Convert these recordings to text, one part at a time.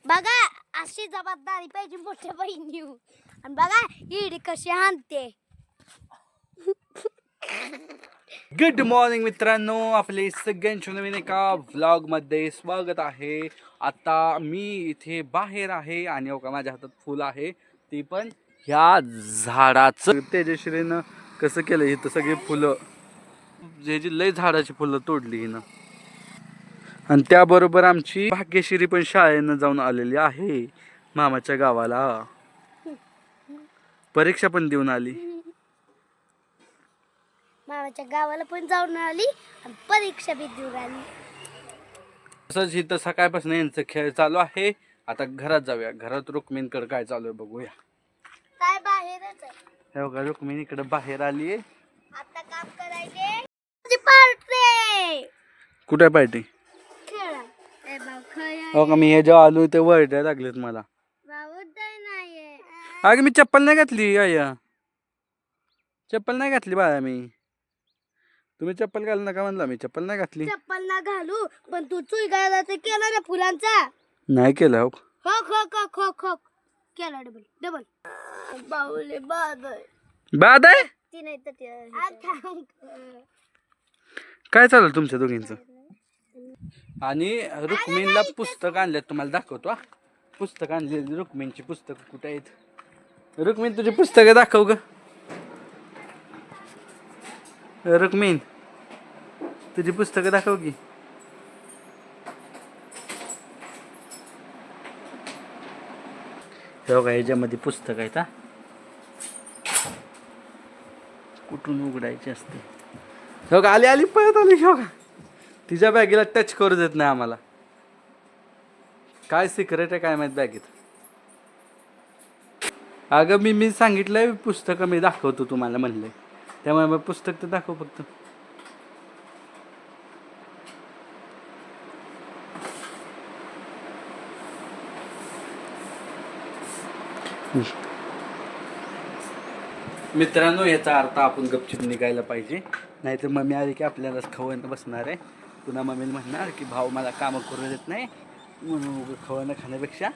बघा अशी जबाबदारी पाहिजे मोठ्या बहिणी आणि बघा इडी कशी हाणते. गुड मॉर्निंग मित्रांनो, आपले सगळ्यांच्या नवीन एका व्लॉग मध्ये स्वागत आहे. आता मी इथे बाहेर आहे आणि माझ्या हातात फुल आहे, ती पण ह्या झाडाचं. तेजश्रीनं कसं केलं, इथं सगळी फुलं जी लय झाडाची फुलं तोडली हिनं. आणि त्याबरोबर आमची भाग्यश्री पण शाळेनं जाऊन आलेली आहे मामाच्या गावाला. परीक्षा पण देऊन आली. मामाच्या गावाला पण जाऊन आली आणि परीक्षा बी देऊन आली. तसंच इथं सकाळपासून यांचं खेळ चालू आहे. आता घरात जाऊया, घरात रुक्मिणीकडे काय चालू आहे बघूया. काय बाहेरच आहे. हे बघा रुक्मिणी इकडे बाहेर आली आहे. आता काम करायचे पार्टी. कुठे पार्टी? खेळा ए भाऊ खेळ. हो का, मी हे जेव्हा आलो ते वरड्या लागलेत मला. भाऊ नाहीये. अगं मी चप्पल नाही घातली. आया चप्पल नाही घातली बाळा मी. तुम्ही चप्पल घालू नका म्हणला, मी चप्पल नाही घातली. चप्पल ना घालू पण तू चुई घालायचं केलं ना फुलांचा. नाही केलं. हो हो केला डबल डबल. बाहुले बाद बाद आहे. ती नाही तर काय चाललं तुमच्या दोघींचं? आणि रुक्मिणीला पुस्तक आणल्यात, तुम्हाला दाखवतो. पुस्तक आणलेली रुक्मिणीची पुस्तक कुठे आहेत? रुक्मिणी तुझी पुस्तकं दाखव ग. रुक्मिण तुझी पुस्तकं दाखव की. हे बघा ह्याच्यामध्ये पुस्तक आहेत. कुठून उघडायची असते. हे बघा आली आली पळत आली. हे बघा तिच्या बॅगेला टच करू देत नाही आम्हाला. काय सिक्रेट आहे काय माहित बॅगेत. अगं मी सांगितलंय पुस्तकं मी दाखवतो तुम्हाला म्हणलंय, त्यामुळे मग पुस्तक तर दाखव फक्त. मित्रांनो, याचा अर्थ आपण गपचिप निघायला पाहिजे, नाहीतर मम्मी आली की आपल्यालाच खवणं बसणार आहे. पुन्हा मम्मीला म्हणणार की भाऊ मला कामं करू देत नाही, म्हणून खवणं खाण्यापेक्षा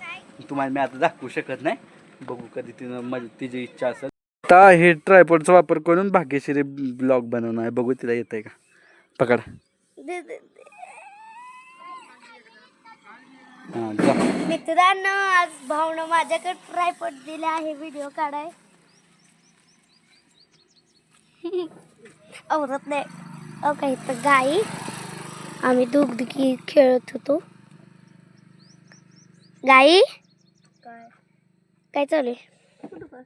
तुम्हाला मी आता दाखवू शकत नाही. बघू कधी तिनं तिची इच्छा असेल. आता हे ट्रायपॉडचा वापर करून भाग्यश्री ब्लॉग बनवणार आहे. बघू तिला येत आहे का. पकड. मित्रांनो, आज भाऊनं माझ्याकडे ट्रायपॉड दिले आहे व्हिडिओ काढाय. आवडत नाही. ओके तर गाई आम्ही दुग्धकी खेळत होतो. गाई काय चालू आहे?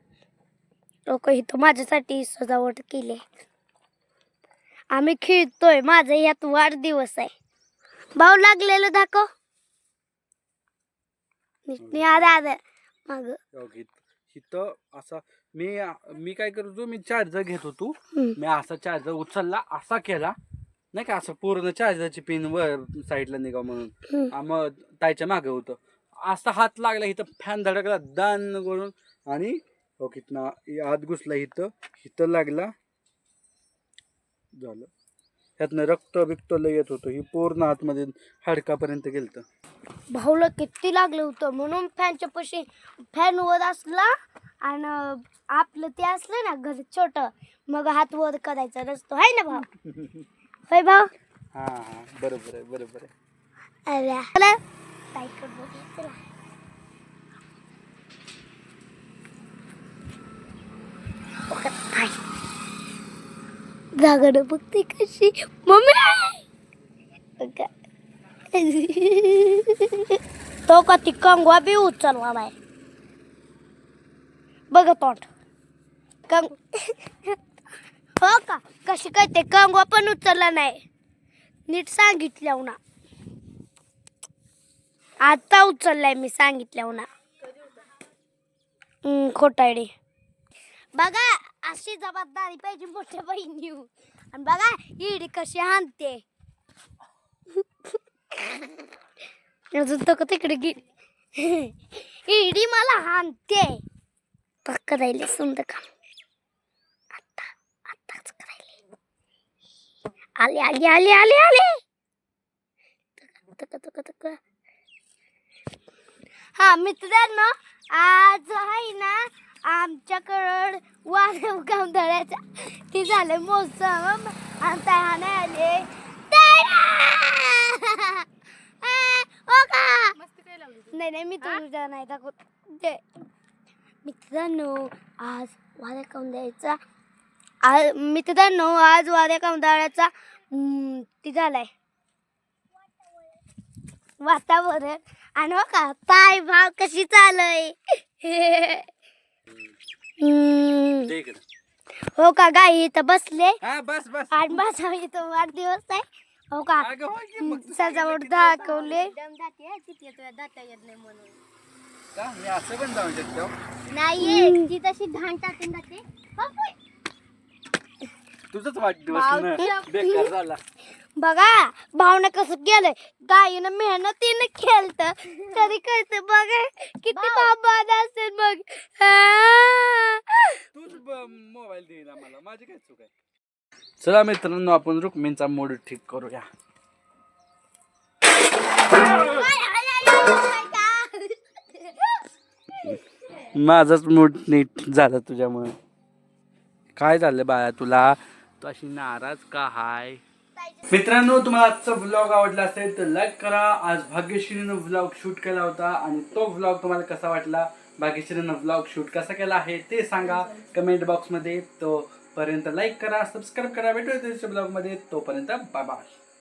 ओके इथं माझ्यासाठी सजावट केली. आम्ही खेळतोय. माझा यात वाढदिवस आहे. भाऊ लागलेलं दाखव. आधा माग इथं असा मी काय करतो, मी चार्जर घेत होतो. मी असा चार्जर उचलला, असा केला नाही का, असं पूर्ण चार्जरची पिन वर साईडला निघा म्हणून. मग ताईच्या मागे होतं, असा हात लागला, इथं फॅन धडकला दान करून आणि इथं आत घुसला, इथं लागला, झालं. त्यातनं रक्त बिक्त लय येत होतं. ही पूर्ण आतमध्ये हाडकापर्यंत गेलतं. भाऊला किती लागलं होतं म्हणून फॅनच्या पशी फॅन वर असला आणि आपलं ते असलं ना घर छोट, मग हात वर करायचा नसतो आहे ना भाऊ. होय भाऊ. हा बरोबर आहे बरोबर आहे. अरे जागड बघते कशी मम्मी. तो का ती कंगवा बी उचलला नाही. बघ तोंड हो का कशी काय ते कंगवा पण उचलला नाही. नीट सांगितलं ना, आता उचललाय मी सांगितलं ना. खोटाडे. बघा अशी जबाबदारी पाहिजे मोठ्या बहिणी आणि बघा इडी कशी हाणते. अजून तर तिकडे गेली. इडी मला हाणते. पक्क राहिले सुंदर काम. आताच करायले. आले आले आले आले आले. हा मित्रांनो, आज आहे ना आमच्याकडं वारे गावधळ्याचा ती झाले मोसम आणि त्याने आले हो का. नाही नाही मी तुझ्या नाही दाखवत ते. मित्रांनो आज वाऱ्या कांद्याचा आज वाऱ्या कांदळ्याचा ती झालाय वातावरण. आणि हो का पाय भाव कशी चालय. हो का गाई इथं बसले बस बस. आणि माझा इथं वाढदिवस आहे. हो का अगं होय की, मग तू सजावट सांगितलं दाखवले. का मी असं पण जाऊ शकतो. नाही ती तशी घाण टाकून जाते. तुझंच वाढदिवस ना बेकार झाला. बघा भावना कसं गेलंय. गायीनं मेहनतीनं खेळत तरी कळतं बघा किती बाबा असेल मग. तूच मोबाईल दे ना मला, माझी काय चूक आहे. चला मित्रांनो आपण रुक्मिणीचा मूड ठीक करूया. माझाच मूड नीट झाला तुझ्यामुळे. काय झालं बाळा तुला, तू अशी नाराज का हाय. मित्रांनो तुम्हाला आजचा व्लॉग आवडला असेल तर लाईक करा. आज भाग्यश्रीनं व्लॉग शूट केला होता आणि तो व्लॉग तुम्हाला कसा वाटला, भाग्यश्रीनं व्लॉग शूट कसा केला आहे ते सांगा कमेंट बॉक्समध्ये. तोपर्यंत लाईक करा, सबस्क्राईब करा. भेटूया त्याच्या ब्लॉगमध्ये. तोपर्यंत बाय बाय.